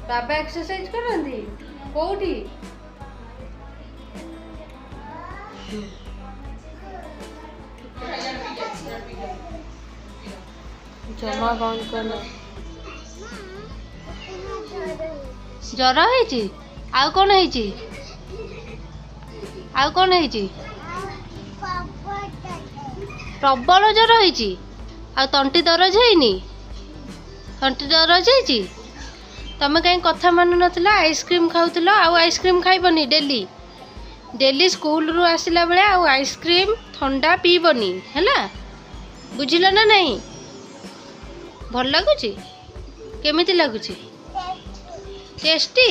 बाबा exercise करती कोठी जमा बंद कर जर है आउ कौन है आउ कौन है प्रबल जर है आ तंटी दरज है तंटी दरज है तमें कहीं कथा मानु नथिला आइसक्रीम खाऊल आइसक्रीम खाइबनी डेली डेली स्कूल रू आसला बेले आइसक्रीम ठंडा पीबनी है बुझिल ना नहीं भल लगुच केमिति लगुच टेस्टी